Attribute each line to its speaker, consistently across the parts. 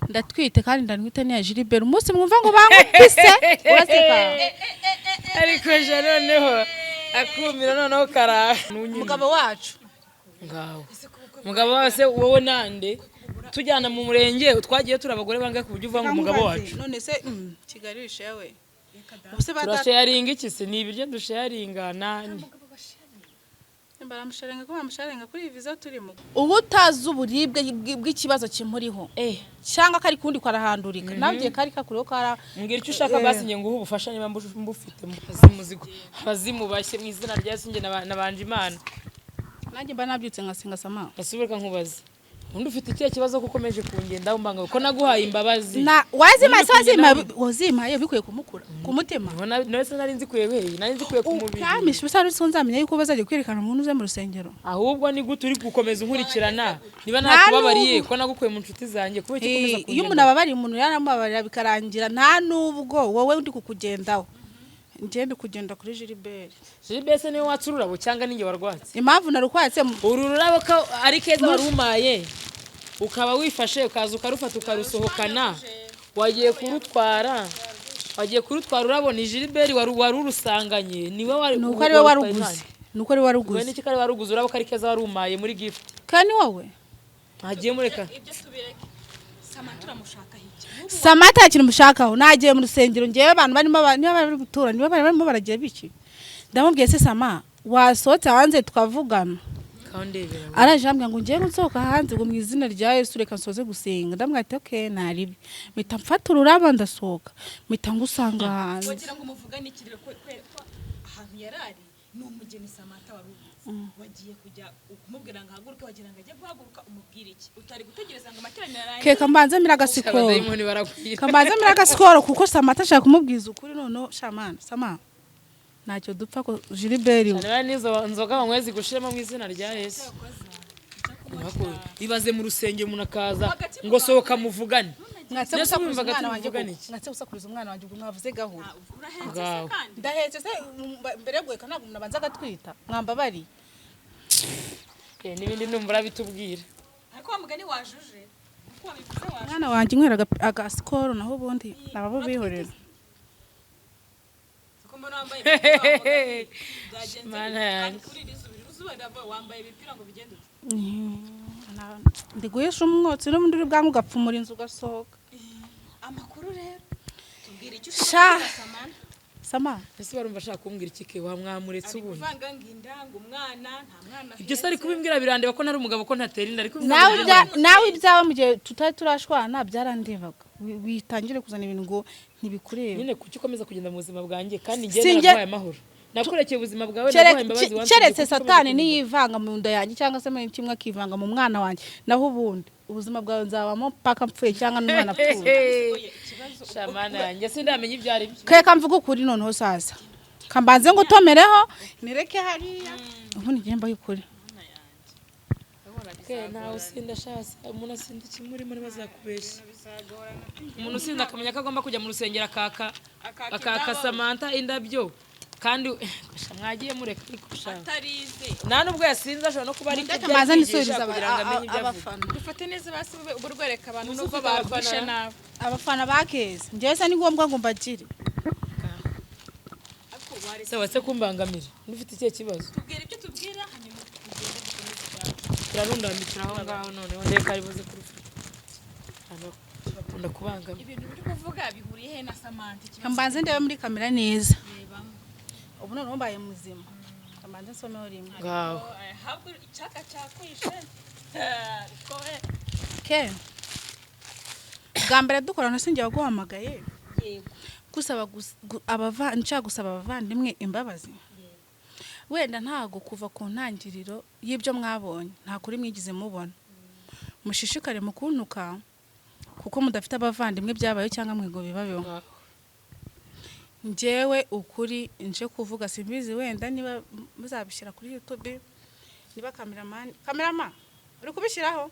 Speaker 1: ndatwite kandi ndanwite ni ya Gilbert umunsi mwumva ngo bamupise uraseka
Speaker 2: ariko je noneho akumira noneho kara
Speaker 1: umugabo wacu
Speaker 2: ngaho umugabo wase wowe nande tujyana mu murenge twagiye turabagore bangaye ku buryo uvanga umugabo wacu
Speaker 1: none se Kigali wishewe
Speaker 2: turasharinga iki se ni ibiryo dusharinga nani
Speaker 1: baramusharenga ko bamusharenga kuri viza turimo ubutazi uburibwe bw'ikibazo kimuriho cyangwa kari kundi kwarahandurika nabye kari kakuriho kara
Speaker 2: mbwira icyo ushaka basinye ngo ubufasha niba mbufite muzimuzigo abazimubashye mu izina rya singe nabanje Imana
Speaker 1: nanjye mba nabyutse ngasenga sama
Speaker 2: asubireka nkubaze undi ufite ikihe kibazo kukomeje kungenda umbanga ko naguhaye imbabazi
Speaker 1: na wazimaye bikuye kumukura ku mutima
Speaker 2: none nari nzikuye nari nzikuye ku mubiri
Speaker 1: kamisha bisari sonzamenya yuko bazaje kwerekana umuntu uze mu rusengero
Speaker 2: ahubwo ni gute uri gukomeza unkurikirana niba nakubabariye ko nagukuye mu nshuti zanjye kuba ikomeza kugenda
Speaker 1: iyo umuntu ababari umuntu yaramubabarira bikarangira nta nubwo wowe undi kukugendaho ngende kugenda kuri Gilbert
Speaker 2: se niwe watsururabo cyangwa ninge warwatse
Speaker 1: impamvu narukwatse
Speaker 2: ururabo ko ari keza warumaye ukaba wifashe ukaza ukarufata ukarusohokana wagiye kurutwara urabona Gilbert warurusanganye niwe wari
Speaker 1: nuko ari we waruguze nuko ari waruguze
Speaker 2: n'iki kari waruguze urabo kari keza warumaye muri gift
Speaker 1: kandi wowe
Speaker 2: hagiye mureka
Speaker 1: Samantha yakira umushakaho nagiye mu rusengero ngewe abantu bari gutura niba barimo baragiye biki ndamubwiye se Sama wasohotse hanze twavugana araje ambwira ngo ngiye nsohoka hanze ngo mu izina rya Yesu reka nsoze gusenga ndamwira ati okay naribi mpita mfata ururabo ndasohoka mpita ngusanga hanze
Speaker 3: wagira ngo muvugane ikiriro ko ahantu yarari ni umugeni Samantha wagiye kujya kumubwira ngo haguruke wagira ngo ajye guhaguruka umubwire iki utari gutegereza ngo amateraniro arangiye
Speaker 1: keka mbanze mira gasikoro kuko Samantha ashaka kumubwiza ukuri none shamana Sama ntacyo dupfa ko Gilbert
Speaker 2: cyane nizo nzoga banywezi gushiramo mu izina rya Yesu ibaze mu rusenge umuntu akaza ngo sohoka muvugane
Speaker 1: mwatse gusakuriza umwana wanjye ubwo mwavuze gahura ndahetse se mbere gwe kana gumuna banza gatwita mwamba bari
Speaker 2: n'ibindi numva bitubwira
Speaker 3: ariko wamugani wajuje uko wabivuze waje
Speaker 1: mwana wanjye nkwera agasikoro naho ubundi nababo bihorera
Speaker 3: mbona wambaye
Speaker 2: mana yanjye
Speaker 3: kuri risubira uzubara wambaye bipira ngo bigende
Speaker 1: ndiguhisha umwotsi n'ubundi uri bwangu gapfumura inzu gasohoka
Speaker 3: amakuru rero tubwira icyo
Speaker 1: Sama
Speaker 2: ese barumva ashaka kumbwira ikike wa mwamuretse ubundi
Speaker 3: uvanga nginda ngo umwana nta mwana
Speaker 2: ibyo sari kubimbwira birandeba ko ntari umugabo ko ntatera inda ariko
Speaker 1: nawe ibyawe mu gihe tutari turashwana byarandebaga witangire kuzana ibintu ngo ntibikureba
Speaker 2: nyine kuki ukomeza kugenda mu buzima bwanjye kandi ngiye narabaye amahoro nakurekeye ubuzima bwawe naguhaye imbabazi wanjye
Speaker 1: keretse Satani niyivanga mu nda yanjye cyangwa se mu kimwe akivanga mu mwana wanjye naho ubundi ubuzima bwawe nzabamo paka mpfuye cyangwa n'umwana apfuye
Speaker 2: shamana yanjye sindamenye ibyo ari byo
Speaker 1: keka mvuga ukuri noneho sasa kambanze ngo tomereho nireke hariya ubundi ngiye mbaye ukuri
Speaker 2: ntawe usinda shasa umuntu asinda ikimurimo ntibazakubeshya umuntu usinda akamenya ko agomba kujya mu rusengero akaka Samantha indabyo kandi mwagiye mureka ariko
Speaker 3: atarize
Speaker 2: nta nubwo yasinze ashobora no kuba ari
Speaker 1: maza nisubiriza
Speaker 3: abafana dufate neza basi uburwereka abantu nubwo babishe nawe
Speaker 1: abafana bakeze njyewe se ni ngombwa ngo mbagire
Speaker 2: sawa se kumbangamira ndufite ikihe kibazo
Speaker 3: tubwira ibyo tubwira hanyuma
Speaker 2: turarundambikira aho ngaho noneho ndeka aribuze kurufata bakunda kubangamira
Speaker 3: ibintu biri kuvuga bihuriye he na Samantha
Speaker 1: mbanze ndebe muri kamera neza ubu none mbaye muzima mbanze nsomeho rimwe
Speaker 2: ngaho
Speaker 3: habwo icyaka cyakwishe
Speaker 1: ke gambere dukorana sinjye waguhamagaye
Speaker 3: yego
Speaker 1: gusaba nshaka gusaba abavandimwe imbabazi wenda ntago kuva ku ntangiriro y'ibyo mwabonye nta kuri mwigize mubona mushishikare mu kuntuka kuko mudafite abavandimwe byabaye cyangwa mwigo bibabeho njyewe ukuri nje kuvuga simbizi wenda niba muzabishyira kuri YouTube niba cameraman uri kubishyiraho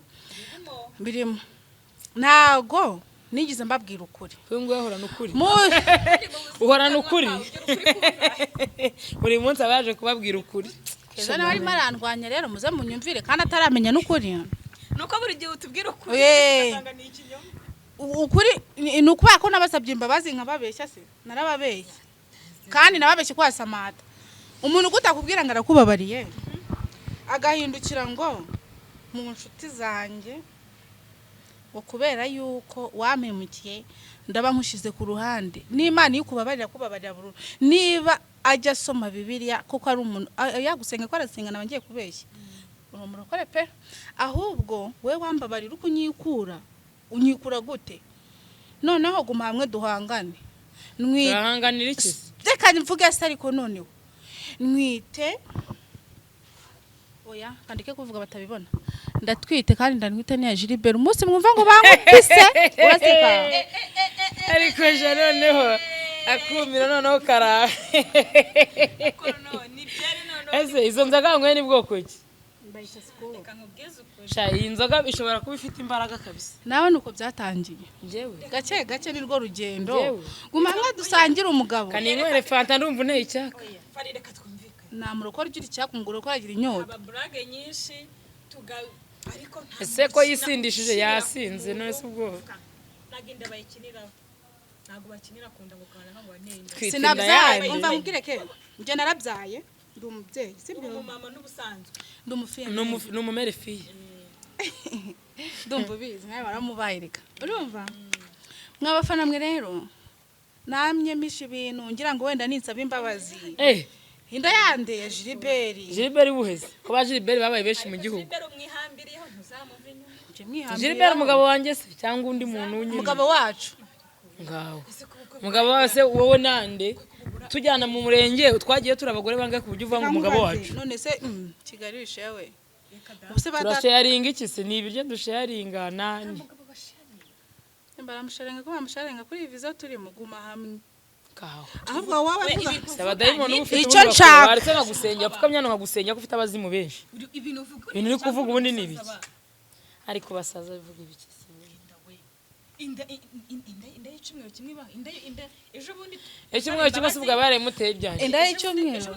Speaker 1: birimo ntago nigize mbabwira ukuri
Speaker 2: ngo uhorana ukuri uhorana ukuri buri munsi abaje kubabwira ukuri
Speaker 1: keza nawe arimo arandwanya rero muze munyumvire kandi ataramenya n'ukuri
Speaker 3: nuko buri gihe utubwira ukuri
Speaker 1: ugasanga
Speaker 3: ni ikinyoma
Speaker 1: ukuri ni ukubera ko nabasabye imbabazi nkababeshya se narababeshya kandi nababeshye kwa Samata umuntu gutakubwira ngo arakubabariye agahindukira ngo mu nshuti zanjye ngo kubera yuko wampemukiye ndaba nkushize ku ruhande n'Imana ikubabarira kubabarira burundu niba ajya soma Bibiliya kuko ari umuntu yagusenga ko arasenga nabangiye kubeshya urumurokore pe ahubwo we wambabarira uko unyikura gute noneho guma hamwe duhangane
Speaker 2: turahanganira iki
Speaker 1: reka mvuge se ariko noneho nwite oya kandike kuvuga batabibona ndatwite kandi ndanwite ni Gilbert umunsi mwumva ngo bankupise uraseka
Speaker 2: ariko je noneho akumira noneho kara ese izo nzoga ngwe ni bwoko ki sha iyi nzoga ishobora kuba ifite imbaraga kabisa
Speaker 1: nawe nuko byatangiye
Speaker 2: jewe
Speaker 1: gake gake ni rwo rugendo guma hamwe dusangira umugabo
Speaker 2: kaninywere fanta ndumva nteye icyaka
Speaker 3: farireka twumvikane
Speaker 1: namurokora ugira icyakungura ko agira inyota
Speaker 3: aba brage nyinshi ariko
Speaker 2: ese ko yisindishije yasinze none se ubwo
Speaker 3: nagenda bayikiniraho ntago bakinira kunda ngo kana nko banenda
Speaker 1: sinabyaye umva mukireke nje narabyaye ndi umubyeyi sibyo
Speaker 3: mama n'ubusanzwe
Speaker 1: ndi umufiye
Speaker 2: no mumere fiye
Speaker 1: ndumva bizi nawe baramubayirika urumva mwabafana mwe rero namye misha ibintu ngira ngo wenda ninsaba imbabazi inda yande ya Gilbert
Speaker 2: buheze ko ba Gilbert babaye benshi mu gihugu
Speaker 3: Gilbert umwihambiriyeho ntuzamuve inyuma
Speaker 2: Gilbert umugabo wanjye se cyangwa undi muntu nyine
Speaker 1: umugabo wacu
Speaker 2: ngaho umugabo wase wowe nande tujyana mu murenge twagiye turabagore bangaye ku buryo uvanga umugabo wacu
Speaker 1: none se Kigali wishewe
Speaker 2: turasharinga iki se ni ibiryo dusharinga nani
Speaker 1: baramusharinga ko bamusharinga kuri viza turi mu guma hamwe
Speaker 2: kaho
Speaker 1: ahubwo wowe vuga
Speaker 2: abadayimoni ufite
Speaker 1: icyo nshaka
Speaker 2: baretse nkagusengera pfukamya nkagusengera ko ufite abazimu benshi
Speaker 3: ibintu uvuga
Speaker 2: ibintu uri kuvuga ubundi ni ibiki ariko basaza bivuga ibiki se
Speaker 3: inda y'icumweru kimwe ba inda ejo bundi
Speaker 2: icyumweru kimwe se ubwo bare muteye byanje
Speaker 1: inda y'icumweru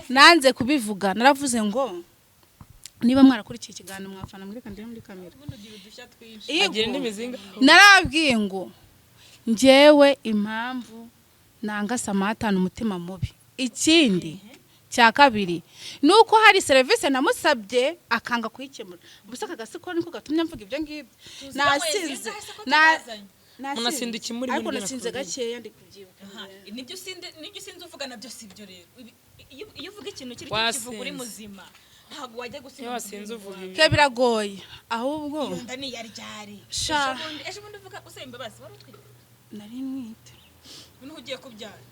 Speaker 1: nanze kubivuga naravuze ngo niba mwarakurikiye ikiganiro mwafana muri kandi muri kamera
Speaker 2: agira indi mizinga
Speaker 1: narabwiye ngo njyewe impamvu nanga Samata umutima mubi ikindi cya kabiri nuko hari service namusabye akanga kuyikemura ubusaka gasiko niko gatumye mvuga ibyo ngibyo nasinze
Speaker 2: munasinda ikimuri
Speaker 1: ariko nasinze gakeya ndi kubyibuka
Speaker 3: nibyo sinze uvuga nabyo sibyo rero iyo uvuga ikintu kiri kivuga uri muzima ntago wajya gusinda
Speaker 2: wasinze uvuga
Speaker 1: ke biragoye ahubwo
Speaker 3: ndani yaryari ejo bundi uvuga usaba imbabazi wari utwite
Speaker 1: nari mwite
Speaker 3: umuntu ugiye kubyara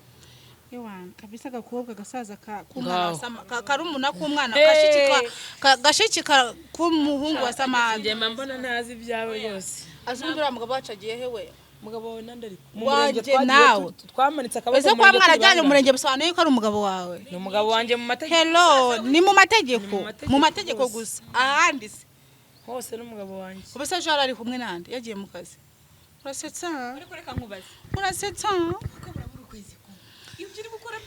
Speaker 1: Ewana kabisa gakobwa gasaza kumwana karumuna k'umwana gashikika k'umuhungu wa Samata
Speaker 2: nge mbona ntazi ibyawe yose
Speaker 1: azundura mugabo wacagiye hewe
Speaker 2: mugabo wawe nandari mu
Speaker 1: murenge nawe
Speaker 2: twamanitse akaboko
Speaker 1: ese kwa mwarajyanye umurenge bisobanuye ko ari umugabo wawe
Speaker 2: ni umugabo wanje mu mategeko
Speaker 1: hello ni mu mategeko gusa ahandi se
Speaker 2: hose n'umugabo wanje
Speaker 1: ubese ejo ari kumwe nande yagiye mu kazi urasetsa
Speaker 3: ariko reka nkubaze
Speaker 1: urasetsa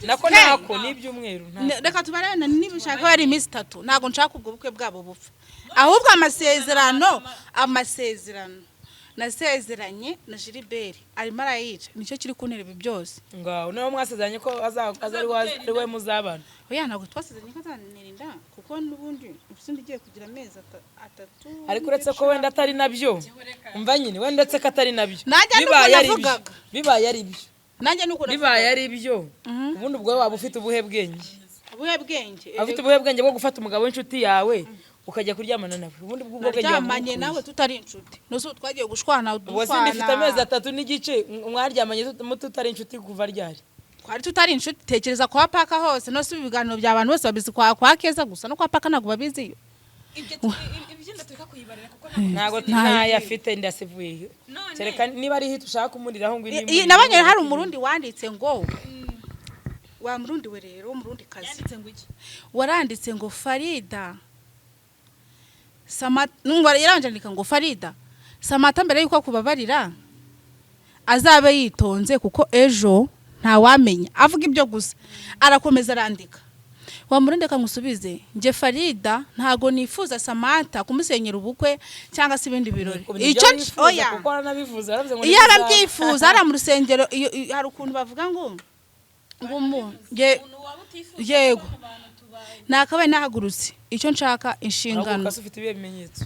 Speaker 2: nako n'ibyumweru
Speaker 1: reka tubarana nibishaka bari iminsi 3 ntago nshaka ubwo bukwe bwabo bupfa ahubwo amasezerano nasezeranye na Gilbert arimo arayica nicyo kiri kuntereba byose
Speaker 2: ngaho nawe mwasezeranye ko ari we muzabana
Speaker 1: oya ntago twasezeranye ko azanerinda kuko nubundi usindi giye kugira amezi 3
Speaker 2: ariko uretse ko wenda atari nabyo umva nyine wenda uretse ko atari nabyo bibaye ari byo
Speaker 1: nanjye nuko
Speaker 2: bibaye ari byo ubundi ubwo waba ufite ubuhe bwenge afite ubuhe bwenge bwo gufata umugabo w'inshuti yawe ukajya kuryamana nawe ubundi bwo bwenge
Speaker 1: yaryamanye nawe tutari inshuti noso twagiye gushwana
Speaker 2: dufana nifite amezi 3 n'igice mwaryamanye tutari inshuti kuva ryari
Speaker 1: twari tutari inshuti tekereza kwa paka hose no ibiganiro by'abantu bose babizi kwa keza gusa no kwa paka nago babiziyo
Speaker 3: ibyo ndatureka kuyibarira kuko
Speaker 2: ntago ntayafite ndasivuye cereka niba ari hit ushaka kumuriraho ngo
Speaker 1: ini nabanye hari umurundi wanditse ngo wa murundi we rero umurundi kazi
Speaker 3: yanditse ngo iki
Speaker 1: waranditse ngo Farida Samata numva yarandika ngo Farida Samata mbere yuko kubabarira azabe yitonze kuko ejo nta wamenya avuga ibyo gusa arakomeza arandika wamurinde kamusubize nje Farida ntago nifuza Samantha kumusenyera ubukwe cyangwa se ibindi birori
Speaker 2: icyo
Speaker 1: oya
Speaker 2: kuko aranabivuza aravuze ngo
Speaker 1: iyo arabyifuza ari mu rusengero hari ukuntu bavuga ngo yego nakabaye nahagurutse icyo nshaka inshingano
Speaker 2: ufite ibimenyetso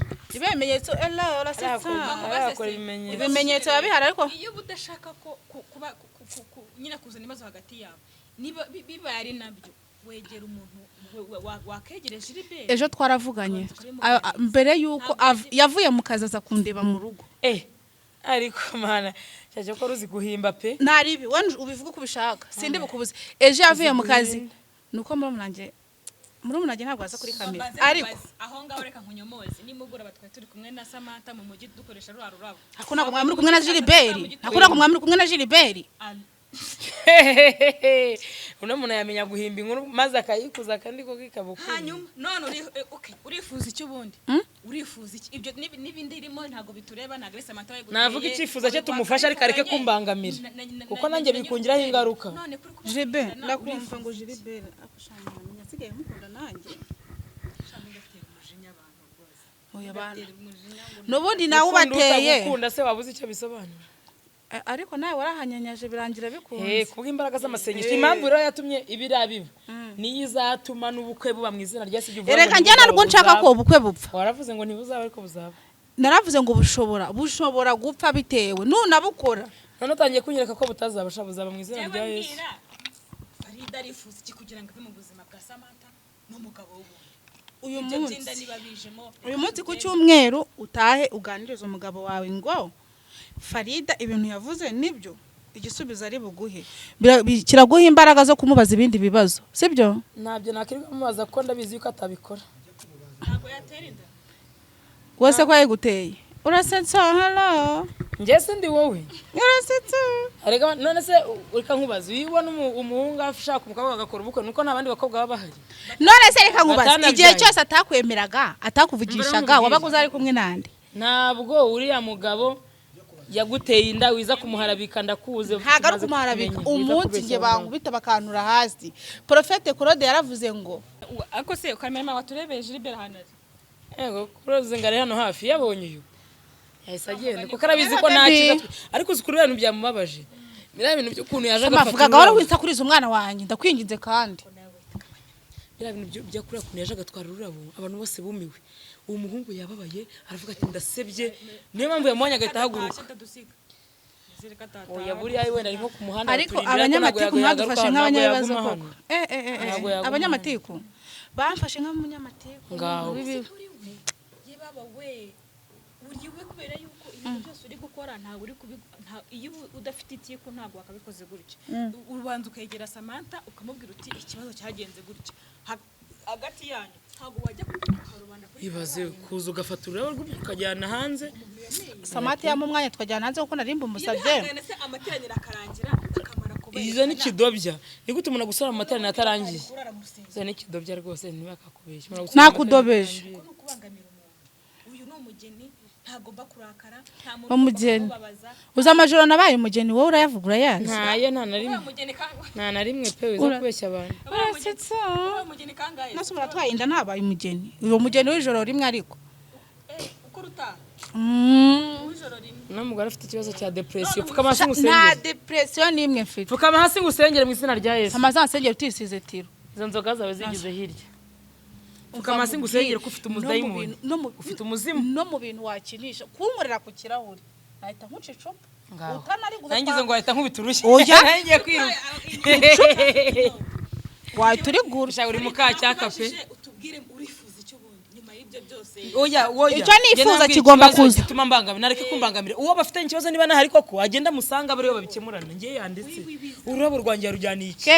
Speaker 1: ibimenyetso babihara ariko
Speaker 3: iyo budashaka ko kuba nyina kuzana ibibazo hagati yabo niba bibaye ari nabyo wegera umuntu wakegereje Gilbert
Speaker 1: ejo twaravuganye mbere yuko yavuye mu kazi aza kundeba mu rugo
Speaker 2: ariko mana cyaje ko ruzi guhimba pe
Speaker 1: naribi wanje ubivuga uko ubishaka sindi bukubuze ejo yavuye mu kazi nuko murumuna ntabwo aza kuri kamera ariko
Speaker 3: aho ngaho reka nkunyomoze nimugura batwaye turi kumwe na Samantha mu mujyi dukoresha rurabo
Speaker 1: hakuna kumwamira kumwe na Gilbert
Speaker 2: uno muntu yamenya guhimba inkuru maze akayikuza kandi ko kikabuku
Speaker 3: hanyuma none urifuza icyo bundi urifuza iki ibyo nibindi irimo ntago bitureba ntago Samantha waye
Speaker 2: navuga icyifuza cyo tumufasha ariko areke kumbangamira kuko nanjye bikungiraho ingaruka
Speaker 1: Gilbert ndakumva ngo Gilbert akushanya amenya sigaye mukunda nanjye nubundi nawe ubateye
Speaker 2: ukunda se wabuze icyo bisobanura
Speaker 1: ariko nawe warahanyanyaje birangira bikunze
Speaker 2: kubwo imbaraga z'amasengesho impamvu rero yatumye ibirabiba niyo izatuma n'ubukwe buba mu izina rya Yesu uvuga
Speaker 1: reka njye narwo nshaka ko ubukwe bupfa
Speaker 2: waravuze ngo ntibuzaba ariko buzaba
Speaker 1: naravuze ngo bushobora gupfa bitewe nunabukora
Speaker 2: none utangiye kunyereka ko butazabasha buzaba mu izina rya Yesu
Speaker 3: Farida arifuza iki kugira ngo abe mu buzima bwa Samantha n'umugabo we
Speaker 1: uyu munsi ku cyumweru utahe uganiriza umugabo wawe ngo Farida ibintu yavuze nibyo igisubizo ari buguhe kiraguha imbaraga zo kumubaza ibindi bibazo sibyo
Speaker 2: ntabyo nakirirwa mubaza ko ndabizi yuko atabikora
Speaker 3: ntabwo yatera inda
Speaker 1: wese ko yaguteye urasetsa hello
Speaker 2: njye ndi wowe
Speaker 1: urasetsa
Speaker 2: arega none se urika nkubaza uyibona umuhungu afashaka umukobwa agakora ubukwe nuko nabandi bakobwa baba bahari
Speaker 1: none se reka nkubaza igihe cyose atakwemeraga atakuvugishaga wabaga uzari kumwe nande
Speaker 2: ntabwo uriya mugabo yaguteye inda wiza kumuharabika ndakuze
Speaker 1: ntago ari kumuharabika umunsi nge bangubita bakantura hasi Prophète Claude yaravuze ngo
Speaker 3: ako se kamera waturebeye Gilbert hanari
Speaker 2: yego kuroze ngare hano hafi yabonye uyu yahise agenda kuko arabizi ko ntakiza ariko uzikuru ibintu byamubabaje bira ibintu byo kuntu yaje agafata
Speaker 1: amavuga wari wita kuriza umwana wanjye ndakwinginze kandi
Speaker 2: bira ibintu byo kuri kuntu yaje agatwara ururabo abantu bose bumiwe uwo muhungu yababaye aravuga ati ndasebye niyo mpamvu yamwanya agahita ahaguruka oya buri ayi wenda ari nko ku muhanda
Speaker 1: ariko abanyamatiku mwadufashe nk'abanyabibazo koko abanyamatiku bamfashe nk'umunyamatiku
Speaker 2: ngaho
Speaker 3: uriwe kubera yuko ibintu byose uri gukora ntago uri iyo udafite itiko ntago wakabikoze gutya ubanza ukegera Samantha ukamubwira uti ikibazo cyagenze gutya hagati yanyu ntago wajya kukarubanda kuri
Speaker 2: ibaze kuza ugafata ururabo ukajyana hanze
Speaker 1: Samantha yamu mwanya twajyana hanze kuko narimba umusabye
Speaker 3: amateraniro akarangira akamara kubera
Speaker 2: izo ni kidobya nigute umuntu gusara amateraniro atarangiye izo ni kidobya rwose ntibakakubeshye
Speaker 1: nakudobeje
Speaker 3: kubangamira umuntu uyu ni umugeni ntagomba kurakara nta
Speaker 1: umugeni uza amajoro nabaye umugeni wowe urayavugura yazi
Speaker 2: ntayo nta na rimwe pe wiza kubeshya abantu
Speaker 1: urasetsa nasubira twayinda nabaye umugeni uwo mugeni w'ijoro rimwe ariko
Speaker 3: uko ruta
Speaker 2: ijoro rimwe n'umugore afite ikibazo cya depression pfuka amasi ngusengere
Speaker 1: nta depression nimwe mfite
Speaker 2: pfuka amasi ngusengere mu izina rya Yesu
Speaker 1: amazasengere utisize tiro
Speaker 2: izo nzoga zawe zigize hirya pfuka amasi ngusengere ko ufite umudayimoni ufite umuzimu
Speaker 1: no mu bintu wakinisha kunkorera ku kirahuri nahita nkuca icupa
Speaker 2: nangize ngo ahita nkubiturushye
Speaker 1: oya
Speaker 2: ngiye kwiruka
Speaker 1: wahita urigura
Speaker 2: uri mukacyaka pe
Speaker 3: utubwire urifuza icyo bundi nyuma y'ibyo byose
Speaker 2: oya
Speaker 1: icyo nifuza kigomba kuza
Speaker 2: gituma mbangamira nareke kumbangamira uwo bafitanye ikibazo niba nahari koko agenda musanga bari babikemurana ngiye yanditse ururabo rwanjye yarujyaniye iki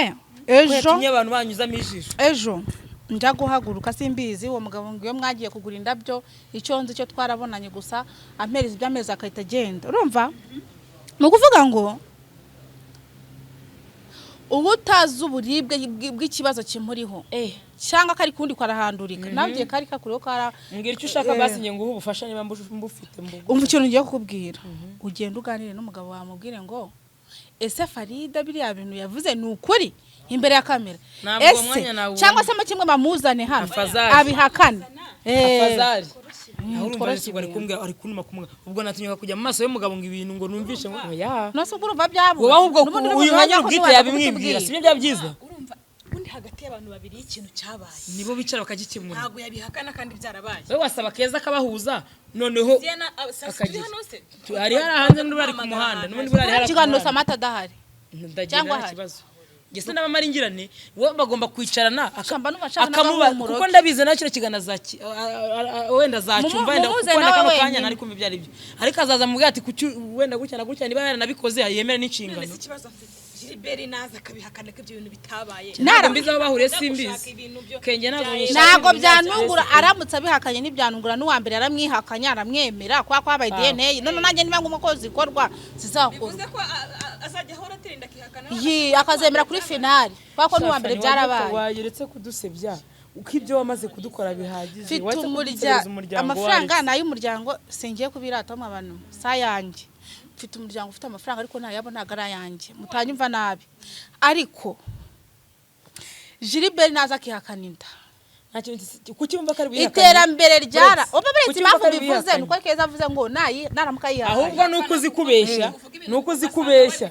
Speaker 1: ejo
Speaker 2: abantu banyuzamo ijisho
Speaker 1: ejo njya guhaguruka simbizi uwo mugabo ngo iyo mwagiye kugura indabyo icyo nzi cyo twarabonanye gusa ampereza iby'amezi akahita agenda urumva ni ukuvuga ngo ubu utazi uburibwe bw'ikibazo kimuriho cyangwa kari kundi kwarahandurika nabwiye kari kakuriho kara
Speaker 2: mbwira icyo ushaka basi ngiye nguha ubufasha niba mbufite
Speaker 1: umva ikintu ngiye kukubwira ugenda uganire n'umugabo wawe mubwire ngo ese Farida biriya bintu yavuze ni ukuri imbere ya kamera
Speaker 2: Ntabwo umwanya nawubona.
Speaker 1: cyangwa se kimwe bamuzane hano
Speaker 2: Afazari.
Speaker 1: abihakane
Speaker 2: Afazari urumva nsigwa ari kumbwira ari kunuma kumwe ubwo natinyuka kujya mu maso y'umugabo ngo ibintu ngo numvishe ngo ya
Speaker 1: no se urumva byabo
Speaker 2: wowe ahubwo uyu mwanya ubwite yabimwibwira sibyo byabyiza
Speaker 3: urumva ubundi hagati y'abantu babiri ikintu cyabaye
Speaker 2: nibo bicara bakagikemura
Speaker 3: ntabwo yabihakana kandi byarabaye
Speaker 2: wowe wasaba keza kabahuza noneho
Speaker 3: Diana
Speaker 2: akagira.
Speaker 3: hano se
Speaker 2: hari hanze n'undi bari ku muhanda n'undi bari hari
Speaker 1: ikiganiro Samata adahari
Speaker 2: cyangwa ikibazo gese n'abamaringirane bo bagomba kwicarana
Speaker 1: Akamba n'ubashaka
Speaker 2: akamuba
Speaker 1: n'akamuroke.
Speaker 2: kuko ndabize nacyo kigana zaki wenda zacyumva wenda
Speaker 1: mumuze
Speaker 2: kuko
Speaker 1: nawe
Speaker 2: kano kanya
Speaker 1: wenyine.
Speaker 2: nari kumva byari byo ariko azaza mubwira ati kuki wenda gutya na gutya niba yaranabikoze yemera n'inshingano
Speaker 3: none se ikibazo mfite Gilbert naza akabihakana ko ibyo bintu bitabaye
Speaker 2: ntabwo mbizi aho bahuriye
Speaker 3: Gushaka
Speaker 2: simbizi
Speaker 3: ibintu byo-
Speaker 2: kenge ntabwo
Speaker 3: bya-
Speaker 2: nyishaka
Speaker 1: ntabwo
Speaker 2: ibintu bya
Speaker 1: byanungura
Speaker 2: cyane.
Speaker 1: aramutse abihakanye n'ibyanungura n'uwa mbere yaramwihakanye aramwemera kwa kwabaye DNA none nanjye niba ngomba ko zikorwa zizakorwa
Speaker 3: bivuze ko azajya ahora atinda akihakana
Speaker 1: akazemera kuri finali kwa ko n'uwa mbere byarabaye
Speaker 2: wayeretse kudusebya uko ibyo wamaze kudukora bihagije
Speaker 1: mfite
Speaker 2: wahise kudusereza umuryango
Speaker 1: amafaranga
Speaker 2: wacu.
Speaker 1: ni ay'umuryango singiye kubiratamo abantu sayanjye mfite umuryango ufite amafaranga ariko ntayabo ntabwo ari ayanjye mutanyumva nabi ariko Gilbert naza akihakana inda
Speaker 2: nta kintu kuki wumva ko ari bihakanye
Speaker 1: iterambere ryara
Speaker 2: Uretse-
Speaker 1: uba buretse
Speaker 2: kuki
Speaker 1: impamvu
Speaker 2: wumva ko ari
Speaker 1: bivuze
Speaker 2: bihakanye?
Speaker 1: nuko keza avuze ngo naramuka yihakanye
Speaker 2: ahubwo nuko uzi kubeshya nuko uzi kubeshya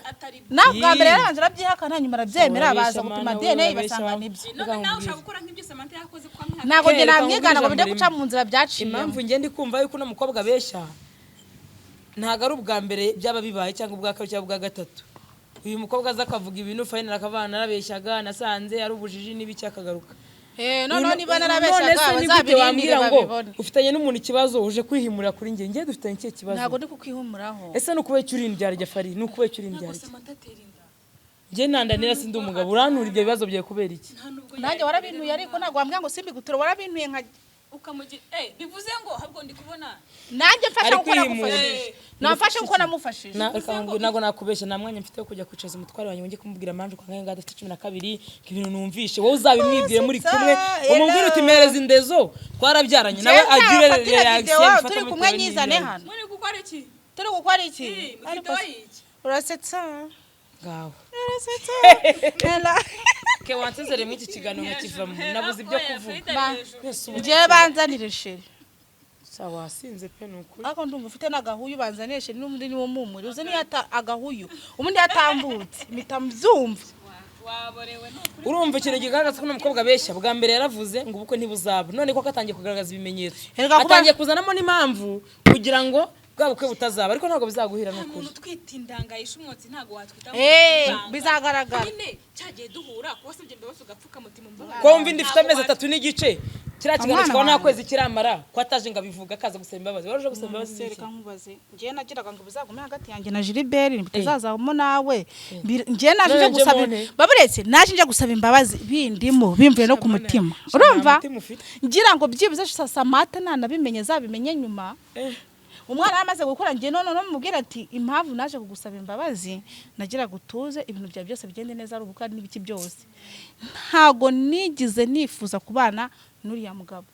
Speaker 1: nawe bwa mbere
Speaker 2: Yii.
Speaker 1: yaranje arabyihakana nyuma arabyemera baza gupima DNA basanga nibyo
Speaker 3: none nawe ushaka gukora nk'ibyo Samantha yakoze kwa mwihakana
Speaker 1: ntabwo njye
Speaker 2: Kereka
Speaker 1: namwigana ngo
Speaker 2: nkubwire
Speaker 1: bijye
Speaker 2: ijambo
Speaker 1: guca mu nzira byaciye
Speaker 2: impamvu njye ndi kumva yuko uno mukobwa abeshya ntabwo ari ubwa mbere byaba bibaye cyangwa ubwa kabiri cyangwa ubwa gatatu uyu mukobwa aza akavuga ibintu fayina akavana narabeshyaga nasanze ari ubujiji n'ibiki akagaruka
Speaker 1: noneho niba
Speaker 2: none
Speaker 1: narabeshyaga
Speaker 2: se nigute
Speaker 1: bazabirindire
Speaker 2: wambwira ngo
Speaker 1: babibone
Speaker 2: ufitanye n'umuntu ikibazo uje kwihimura kuri njye njye dufitanye ikihe kibazo
Speaker 1: ntabwo ndi kukwihumuraho
Speaker 2: ese ni ukubera icyo uri indyarya fari ni ukubera icyo uri indyarya
Speaker 3: Samantha atera inda
Speaker 2: njye nandanira sindi umugabo urantura ibyo bibazo byawe kubera iki
Speaker 3: nta nubwo
Speaker 1: nanjye warabintuye ariko ntabwo wambwira ngo simbiguture warabintuye nka
Speaker 3: ukamugira bivuze ngo ahubwo ndi kubona
Speaker 1: nanjye mfasha
Speaker 2: Ari
Speaker 1: kuko namufashije
Speaker 2: kwihimura.
Speaker 1: namfashe kuko namufashije
Speaker 2: ntabwo nakubeshya nta mwanya mfite wo kujya kwicaza umutware wanjye ngo njye kumubwira manje kwa ngahe adafite 12 ko ibintu numvishe wowe uzabimwibwire muri kumwe umubwire uti mereza indezo twarabyaranye nawe agire reaction
Speaker 1: turi kumwe nyizane hano
Speaker 3: muri gukora iki
Speaker 1: turi gukora iki
Speaker 3: mufite wayiki
Speaker 1: urasetsa
Speaker 2: ngaho
Speaker 1: urasetsa
Speaker 2: ke wansezere muri iki kiganiro nkakivamo nabuze ibyo kuvuga
Speaker 1: njyewe banzanire sheri
Speaker 2: sawa wasinze pe nukuri
Speaker 1: ariko ndumva ufite n'agahuyu banzanire sheri n'undi niwo mumuri uzi niyo agahuyu ubundi yatambutse mpita mbyumva
Speaker 3: waborewe n'ukuri
Speaker 2: urumva ikintu kigaragaza ko n'umukobwa abeshya bwa mbere yaravuze ngo ubukwe ntibuzaba none ko atangiye kugaragaza ibimenyetso
Speaker 1: Erega kuba-
Speaker 2: atangiye kuzanamo n'impamvu kugira ngo bwa bukwe butazaba ariko ntabwo bizaguhira
Speaker 3: nta
Speaker 2: n'ukuri
Speaker 3: muntu utwita indangayisha umwotsi ntabwo watwita
Speaker 1: bizagaragara
Speaker 3: nyine cyagiye duhura kuba usibye imbabazi ugapfuka mutima mbabazi
Speaker 2: ko wumva indi ifite amezi 3 n'igice kiriya kiganiro kikaba nta kwezi kiramara ko ataje ngo abivuga akaza gusaba imbabazi wari uje gusaba imbabazi
Speaker 1: reka nkubaze njyewe nagiraga ngo bizagume hagati yanjye na Gilbert bitazazamo nawe njyewe naje nje gusaba baburetse naje nje gusaba imbabazi bindimo bimvuye no ku mutima urumva ngira ngo byibuze Samantha nanabimenye zabimenye nyuma umwana yamaze gukora njye none mubwira ati impamvu naje kugusaba imbabazi nagira gutuze ibintu bya byose bigende neza ari ubukari n'ibiki byose ntago nigize nifuza kubana n'uriya mugabo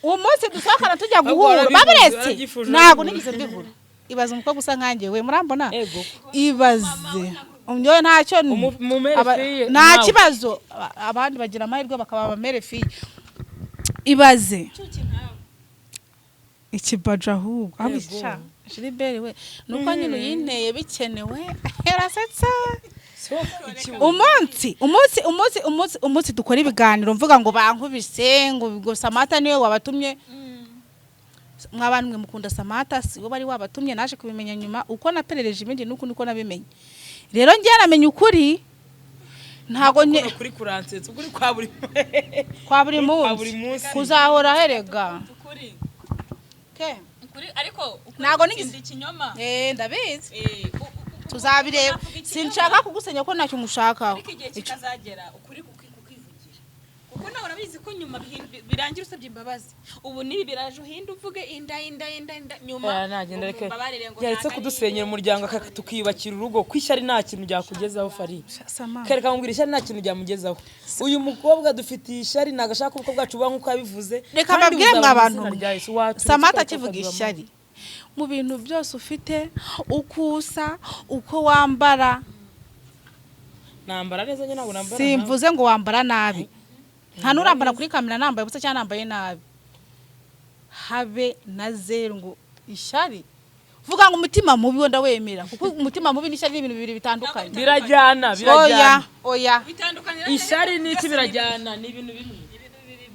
Speaker 1: uwo munsi dusohokana tujya guhura baburetse ntago nigize mbigura ibaze umukobwa usa nkanjye we murambona ibaze umyoye ntacyo nta kibazo abandi bagira amahirwe bakaba abamere fiye ibaze ikibaja ahubwo abisha Gilbert we nuko nyine yinteye bikenewe yarasetsa umunsi dukora ibiganiro mvuga ngo bankubise ngo Samantha niwe wabatumye mw'abantu mwe mukunda Samantha si bo bari wabatumye naje kubimenya nyuma uko naperereje ibindi nuko niko nabimenye rero njye namenye ukuri ntago
Speaker 2: kuri kuransetsa ukuri
Speaker 1: kwa buri munsi kuzahora herega
Speaker 3: ariko
Speaker 1: ntago nigize
Speaker 3: ikinyoma
Speaker 1: ndabizi tuzabireba sinshaka kugusenya ko ntacyo mushakaho
Speaker 3: ariko igihe kikazagera ukuri kukivugira kuko nawe urabizi ko nyuma birangira usabye imbabazi ubu nibi biraje uhinda uvuge inda nyuma
Speaker 2: yaretse kudusenyera umuryango tukiyubakira urugo kwishyari nta kintu byakugezaho fari kereka nkubwira ishyari nta kintu byamugezaho uyu mukobwa dufitiye ishyari nagashaka ubukwe bwacu buba nk'uko yabivuze
Speaker 1: reka babwire mwa bantu Samantha akivuga ishyari mu bintu byose ufite, uko usa, uko wambara.
Speaker 2: Nambara neza nyine ntabwo nambara.
Speaker 1: Simvuze ngo wambara nabi. Nta nurambara kuri kamera nambaye ubusa cyangwa nambaye nabi. Habe na zeru ngo ishari. Vuga ngo umutima mubi wenda wemera kuko umutima mubi n'ishari ni ibintu bibiri bitandukanye.
Speaker 2: Birajyana.
Speaker 1: Oya.
Speaker 3: bitandukanye
Speaker 2: Ishari n'iki birajyana ni ibintu bimwe.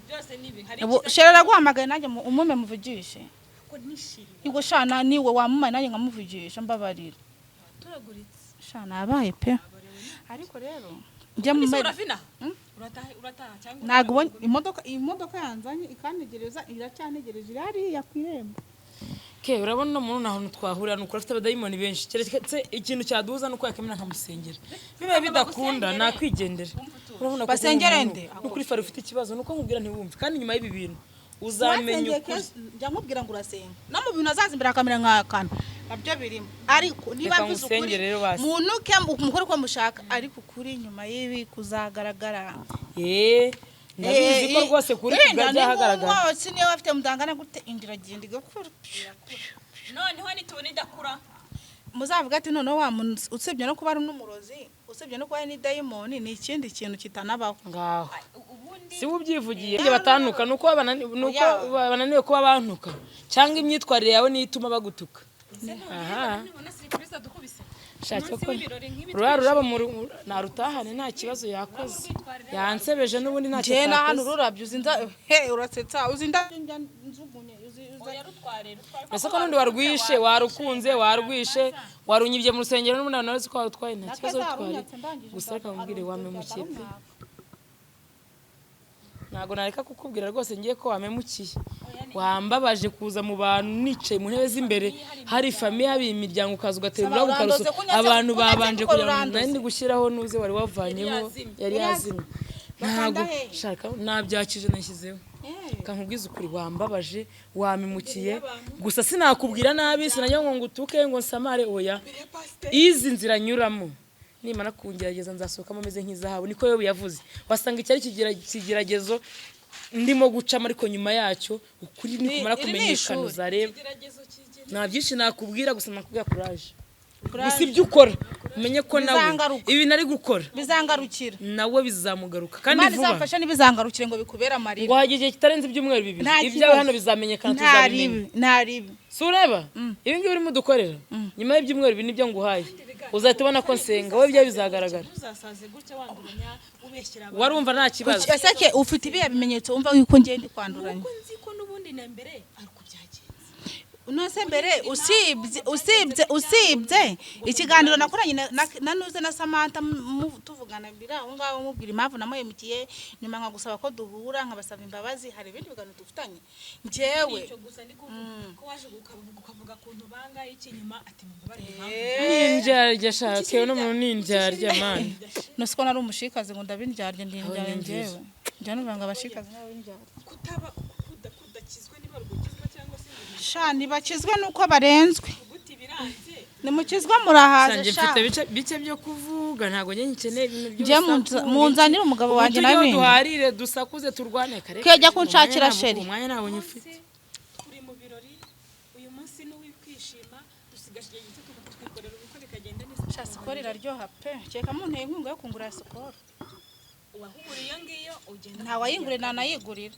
Speaker 3: byose nibi hari
Speaker 1: Sherera guhamagaye nanjye umume muvugishe.
Speaker 3: ko nishiri
Speaker 1: Igo shana niwe wamumaye nanjye ngamuvugisha mbabarira.
Speaker 3: turaguritse
Speaker 1: Shana abaye pe. Ariko rero njya mu
Speaker 3: urafina urataha cyangwa
Speaker 1: ntago imodoka yanzanye ikanegereza iracyanegereje iri yakwiremba.
Speaker 2: Ke urabona umuntu naho twahurira nuko afite abadayimoni benshi keretse ikintu cyaduza nuko yakamena nkamusengera bibaye bidakunda nakwigendera urabona ko
Speaker 1: basengere nde
Speaker 2: ukuri fari ufite ikibazo nuko nkubwira ntiwumve kandi nyuma y'ibi bintu uzamenye ukuri
Speaker 1: njya nkubwira ngo urasenga no mu bintu azazimbira kamera nkakana nabyo birimo ariko niba mvuze ukuri munuke umukuru ko mushaka ariko ukuri nyuma y'ibi kuzagaragara
Speaker 2: ndabizi ko rwose kuri kugajya hagaragara
Speaker 1: wose niyo bafite mudangana gute indira gindi gakura
Speaker 3: noneho nitubona idakura
Speaker 1: muzavuga ati noneho wa usebye no kuba ari n'umurozi usebye no kuba ni dayimoni ni ikindi kintu kitanabaho
Speaker 2: ngaho si ubyivugiye batanuka nuko bananiwe kuba bantuka cyangwa imyitwarire yawe nituma bagutuka shaka ko ruraba narutahane nta kibazo yakoze yansebeje n'ubundi nta
Speaker 1: cyo na hano rurabyo uzinda urasetsa uzinda nzugunye
Speaker 2: ese ko nundi warwishe warukunze warwishe warunyibye mu rusengero n'ubundi nawe ko warutwaye nta kibazo rutwaye gusa reka mbwire wamemukiye ntago nareka kukubwira rwose ngiye ko wamemukiye wambabaje kuza mu bantu nicaye mu ntebe z'imbere hari famiye hari imiryango ukaza ugaterura ukaruso abantu babanje kugira ngo nandi gushyiraho nuze wari wavanyeho yari yazimye ntago shaka nabyakije nashyizeho kankubwiza ukuri wambabaje wamemukiye gusa sinakubwira nabi sinajya ngo ngutuke ngo nsamare oya izi nzira nyuramo nimana kungerageza nzasohokamo ameze nk'izahabu niko yo yavuze wasanga icyari kigeragezo ndimo gucama ariko nyuma yacyo ukuri ni kumara kumenyekana uzareba nta byinshi nakubwira gusa nakubwira courage gusa ibyo ukora umenye ko nawe ibi nari gukora
Speaker 1: bizangarukira
Speaker 2: nawe bizamugaruka kandi vuba
Speaker 1: bizafasha nibizangarukire ngo bikubera amarira
Speaker 2: ngo hagiye kitarenze ibyumweru bibiri ibyawe hano bizamenyekana tuzabimenya
Speaker 1: ntaribi
Speaker 2: sureba ibi ngibi urimo dukorera nyuma y'ibyumweru bibiri nibyo nguhaye uzahita ubona ko nsenga wowe ibyawe bizagaragara warumva nta kibazo
Speaker 1: eseke ufite ibihe bimenyetso umva yuko ngende kwanduranya
Speaker 3: uko nzi ko n'ubundi na mbere ariko byagenze
Speaker 1: unose mbere usibye ikiganiro nakoranye na nuze na Samantha tuvugana bira aho ngaho mubwira impamvu namuhemukiye nyuma nka gusaba ko duhura nkabasaba imbabazi hari ibindi biganiro dufitanye njyewe
Speaker 3: cyo gusa ndiko ko waje ukavuga kuntu banga iki nyuma ati mubabare
Speaker 2: nindyarya shake no mu nindyarya man
Speaker 1: nose ko nari umushikaze ngo ndabindyarya ndindyarya njyewe njya nubanga abashikaze nabo bindyarya
Speaker 3: kutaba kudakizwe niba rugukizwa cyangwa se
Speaker 1: shani bakizwe nuko barenzwe nimukizwa murahaza
Speaker 2: mfite bice byo kuvuga ntago nkeneye ibintu
Speaker 1: byose munzanira umugabo wanjye nabindi
Speaker 2: duharire dusakuze turwane kare
Speaker 1: kejya kunshakira sheri
Speaker 2: umwanya nabo nyifite
Speaker 3: turi mu birori uyu munsi no wikwishima dusigaje igihe gito tukikorera uko bikagenda neza
Speaker 1: sha sikoro iraryoha pe cyeka munteye inkunga yo kungura sikoro
Speaker 3: wahuriye ngiyo ugenda
Speaker 1: nta wayingure nanayigurira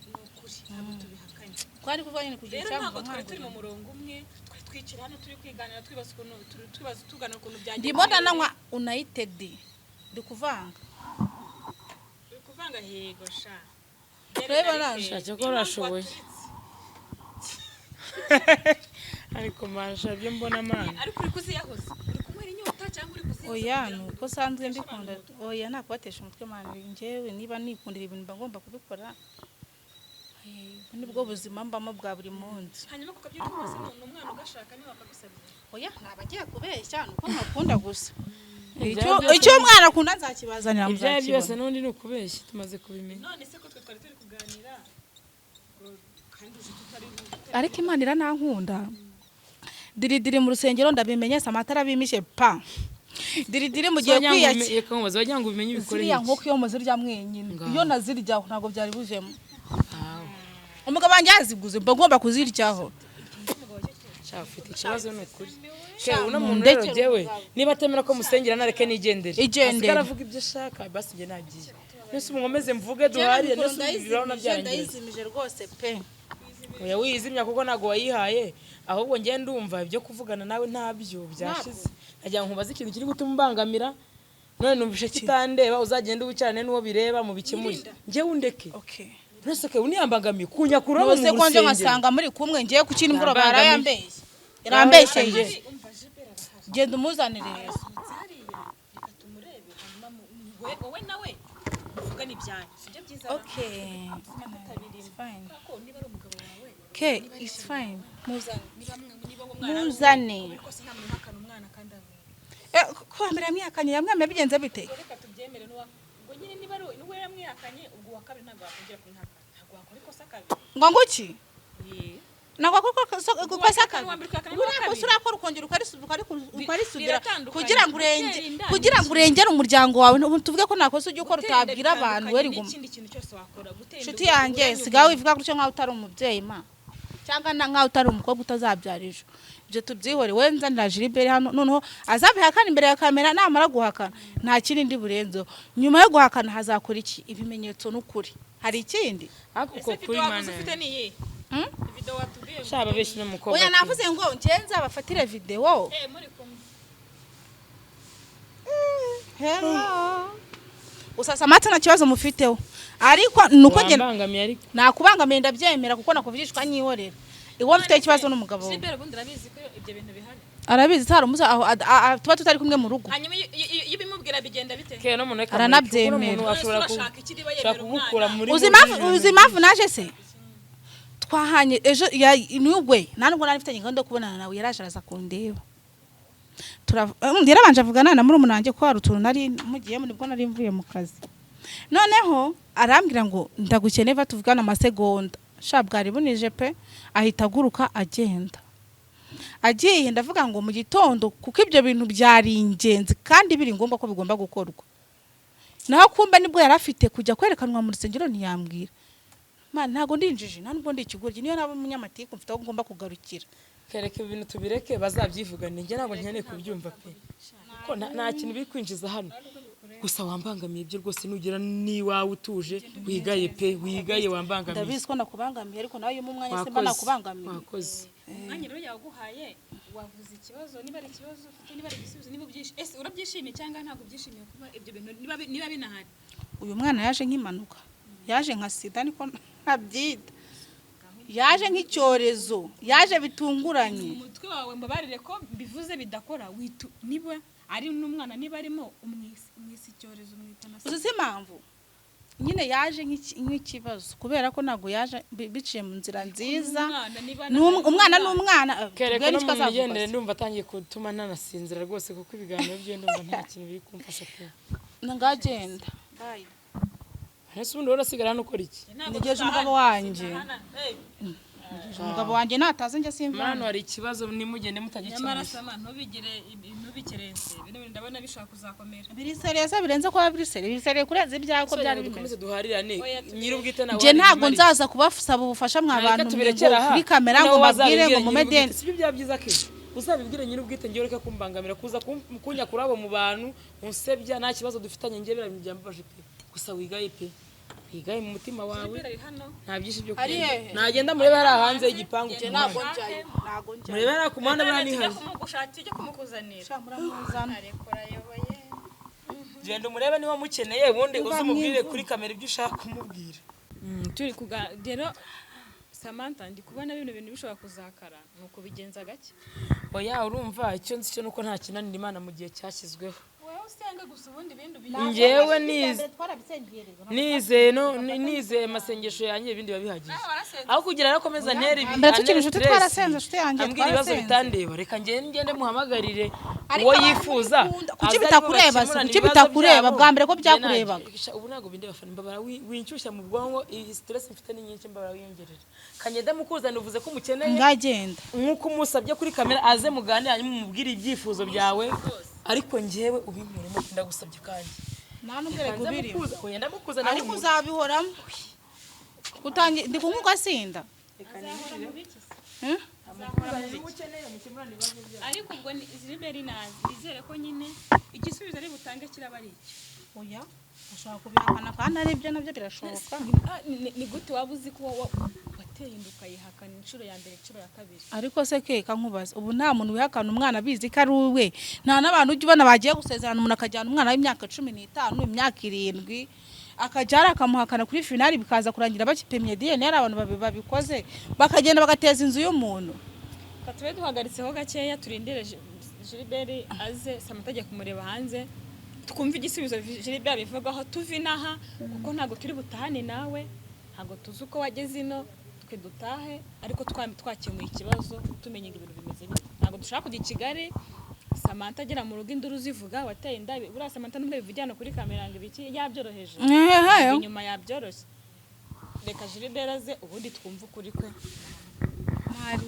Speaker 3: n'ukuri ntabwo tubihakanye
Speaker 1: twari kuvuga nyine kugira
Speaker 3: rero
Speaker 1: cyangwa
Speaker 3: ntabwo twari turi mu murongo umwe twari twicira hano turi kwiganira twibaza tugana ukuntu byagiye
Speaker 1: ndibona nanywa united ndi kuvanga
Speaker 3: uri kuvanga yego sha
Speaker 1: reba naje
Speaker 2: shake ko rashoboye ariko masha byo mbona mana
Speaker 3: ariko uri kuziyahoza uri kumwera inyota cyangwa uri kuziyahoza
Speaker 1: oya nuko sanzwe mbikunda oya nakubatesha umutwe manje njyewe niba nikundira ibintu mba ngomba kubikora nibwo buzima mbamo bwa buri munsi
Speaker 3: hanyuma kukabyuka hose n'umwana ugashaka niba bakagusabira
Speaker 1: oya ntabagiye kubeshya nuko nkakunda gusa icyo umwana akunda nzakibazanira
Speaker 2: ibyo byose n'undi ni ukubeshya tumaze kubimenya
Speaker 3: none se ko twe twari turi kuganira kandi uzi tutari
Speaker 1: ariko Imana iranankunda diridiri mu rusengero ndabimenye Samantha bimishe pa diridiri mu gihe kwiyakira
Speaker 2: yekamubaza wagira ngo ubimenye ibikoreye
Speaker 1: siriya nkoko yo muzirya mwenyine iyo naziryaho ntago byari bujemo umugabo wanjye yaziguze mba ngomba kuziryaho
Speaker 2: Sha ufite ikibazo n'ukuri. Ke uno muntu rero jewe niba atemera ko musengera nareke nigendere. Asigara avuga ibyo shaka basi nge nagiye. Nese umwomeze mvuge duhariye nesubiraho nabyarangiye.
Speaker 1: Ndayizimije rwose pe.
Speaker 2: Oya wizimya kuko nago wayihaye ahubwo nge ndumva ibyo kuvugana nawe ntabyo byashize. Najya nkubaza ikintu kiri gutuma mbangamira. None numvishe kitandeba uzagenda ubucyane n'uwo bireba mu bikemuye. Nge undeke.
Speaker 1: Okay.
Speaker 2: Nese ke uniyambangamiye kunyakura mu
Speaker 1: rusengero. Nose konje ngasanga muri kumwe ngiye kukina ingoro barayambeshye. Irambeshye. Genda umuzanire Yesu.
Speaker 3: Reka tumurebe hanyuma wowe nawe uvuga n'ibyanyu. Sibyo byiza.
Speaker 1: Okay.
Speaker 3: It's fine. Kako niba ari umugabo wawe.
Speaker 1: Okay, it's fine. Muzane.
Speaker 3: Muzane. Ko sinamwe hakana umwana kandi
Speaker 1: ko ambere yamwihakanye yamwame bigenze bite?
Speaker 3: Reka tubyemere n'uwa ngo nyine niba ari we yamwihakanye ubwo wa kabiri ntabwo wakongera kumwihakana. Ntabwo wakora ikosa kabiri.
Speaker 1: Ngo nguki? Ntabwo akora ikosa kabiri. Usura ko ukongera ukarisubira kugira ngo urengere umuryango wawe tuvuge ko nakoze ujye ukora utabwira abantu weri ngo
Speaker 3: ikindi kintu cyose wakora gutera
Speaker 1: inshuti yanjye sigaho wivuga gutyo nkaho utari umubyeyi ma cyangwa nkaho utari umukobwa utazabyarije ibyo tubyihore wenza ndajiribere hano noneho azabihakana imbere ya kamera namara guhakana nta kindi ndi burenzo nyuma yo guhakana hazakora iki ibimenyetso n'ukuri hari ikindi
Speaker 2: akuko kuri mana
Speaker 3: ufite niye video watubwiye
Speaker 2: shaba beshi n'umukobwa
Speaker 1: oya navuze ngo ngenza abafatire video
Speaker 3: muri kumwe
Speaker 1: hello usasa mata na kibazo mufiteho ariko nuko nge nakubangamiye ndabyemera kuko nakuvugishwa nyihorera iwo mfite ikibazo n'umugabo we
Speaker 3: Sibere bundi arabizi ko ibyo bintu bihari
Speaker 1: arabizi tari umuza aho tuba tutari kumwe mu rugo
Speaker 3: hanyuma ibimubwira bigenda bite
Speaker 2: ke no muntu
Speaker 1: aranabyemera
Speaker 2: ashobora kugukura muri
Speaker 1: uzimavu naje se twahanye ejo nubwe nanubwo nari mfite gahunda kubonana nawe yaraje araza kundeba yarabanje avugana na murumuna wanjye ko hari utuntu nari mugiyemo nibwo nari mvuye mu kazi noneho arambwira ngo ndagukeneye va tuvugana amasegonda shabwari bunije pe ahita aguruka agenda agiye ndavuga ngo mu gitondo kuko ibyo bintu byari ingenzi kandi biri ngombwa ko bigomba gukorwa naho kumba nibwo yarafite kujya kwerekanwa mu rusengero ntiyambwira man ntago ndinjije ntabwo ndi ikigoryi niyo naba umunyamatiku mfite aho ngomba kugarukira
Speaker 2: kereka ibintu tubireke bazabyivugana njye ntabwo nkeneye kubyumva pe ko nta kintu biri kwinjiza hano gusa wambangamiye ibyo rwose nugira niwawe utuje wigaye pe wigaye wambangamiye
Speaker 1: ndabizi ko nakubangamiye ariko nawe mu mwanya simba nakubangamiye
Speaker 2: wakoze
Speaker 3: mwanya rero yaguhaye wavuze ikibazo niba ari ikibazo ufite niba ari igisubizo niba byishimiye ese urabyishimiye cyangwa ntabwo byishimiye kuba ibyo bintu niba binahari
Speaker 1: uyu mwana yaje nk'impanuka yaje nka sida niko ntabyita yaje nk'icyorezo yaje bitunguranye
Speaker 3: umutwe wawe mbabarire ko bivuze bidakora niba ari n'umwana niba arimo umwisi icyorezo mwitana
Speaker 1: uzi impamvu nyine yaje nk'ikibazo kubera ko ntago yaje biciye mu nzira nziza umwana n'umwana
Speaker 2: kereka no mu migendere ndumva atangiye gutuma nanasinzira rwose kuko ibiganiro bye ndumva nta kintu biri kumfasha pe
Speaker 1: ngagenda bye
Speaker 2: ese ubundi warasigara hano ukora iki
Speaker 1: ntegereje umugabo wanjye umugabo wanjye nataze njye simva
Speaker 2: hano hari ikibazo nimugende mutagikemura
Speaker 3: nyamara sama ntubigire ntubikerenze bino ndabona bishaka kuzakomera
Speaker 1: birisereza birenze ko bisereye kurenza ibyawe ko byari bimeze
Speaker 2: duharirane nyirubwite nawe
Speaker 1: je ntago nzaza kubasaba ubufasha mwabantu kuri kamera ngo mbabwire ngo mumedeni
Speaker 2: sibyo byabyiza ke uzabibwire nyirubwite ngiye ureka kumbangamira kuza kunya kurabo mu bantu unsebya nta kibazo dufitanye ngiye birabintu byambaje pe gusa wigaye pe wigaye mu mutima wawe nta byinshi byo kugenda nagenda murebe hari hanze y'igipangu
Speaker 1: ntago njyayo
Speaker 2: murebe hari ku muhanda bari hari
Speaker 3: kumugushatije kumukuzanira
Speaker 1: shamuramuzana
Speaker 3: arekora yoboye
Speaker 2: genda umurebe niba mukeneye ubundi uzumubwire kuri kamera ibyo ushaka kumubwira
Speaker 3: turi rero Samantha ndi kubona bino bintu bishobora kuzakara nuko bigenza gake
Speaker 2: oya urumva icyo nzi cyo nuko nta kinanira Imana mu gihe cyashyizweho
Speaker 3: usenga gusa ubundi bintu
Speaker 2: ngewe nize amasengesho yanjye ibindi babihagije aho kugira arakomeza ntera ibi
Speaker 1: mbere tukiri inshuti twarasenze inshuti yanjye
Speaker 2: ambwira ibibazo bitandeba reka ngende muhamagarire uwo yifuza
Speaker 1: kuki bitakureba bwa mbere ko byakurebaga
Speaker 2: ubu ntabwo bindeba fana mbabara winshyushya mu bwonko iyi stress mfite ni nyinshi mbabara wiyongerera kagenda mukuzana uvuze ko mukeneye
Speaker 1: ngagenda
Speaker 2: nk'uko umusabye kuri kamera aze muganire hanyuma mumubwire ibyifuzo byawe ariko ngewe ubimuremo ndagusabye kandi
Speaker 1: nanubwire kubiri
Speaker 2: wenda mukuzana
Speaker 1: ariko uzabihoramo kutangi ndi kumwuka sinda
Speaker 3: ariko ubwo Ziliberi nazi nizere ko nyine igisubizo ari butange kiraba ari iki.
Speaker 1: oya ashaka kubihakana kandi ari byo nabyo birashoboka.
Speaker 3: Ni gute waba uzi ko wateye inda ukayihakana inshuro ya mbere inshuro ya kabiri?
Speaker 1: ariko se keka nkubaza ubu nta muntu wihakana umwana abizi ko ari uwe, nta n'abantu ujya ubona bagiye gusezerana umuntu akajyana umwana w'imyaka 15 imyaka 7 akajyara akamuhakana kuri finali bikaza kurangira bakipemye DNA ari abantu babikoze bakagenda bagateza inzu y'umuntu.
Speaker 3: Katube duhagaritseho gakeya turindire Gilbert aze Samantha ajya kumureba hanze twumva igisubizo Gilbert bivugaho tuvi naha kuko ntago turi butahane nawe ntago tuzi uko wageze ino twe dutahe ariko twakemuye ikibazo tumenye ibintu bimeze bite. Ntago dushaka kujya i Kigali Samantha agera mu rugo induru zivuga wateye indabe buriya Samantha n'umwe bivugana kuri kamera ngo ibiki yabyoroheje inyuma yabyoroshye. Reka Gilbert aze ubundi twumva ukuri kwe.
Speaker 1: Mari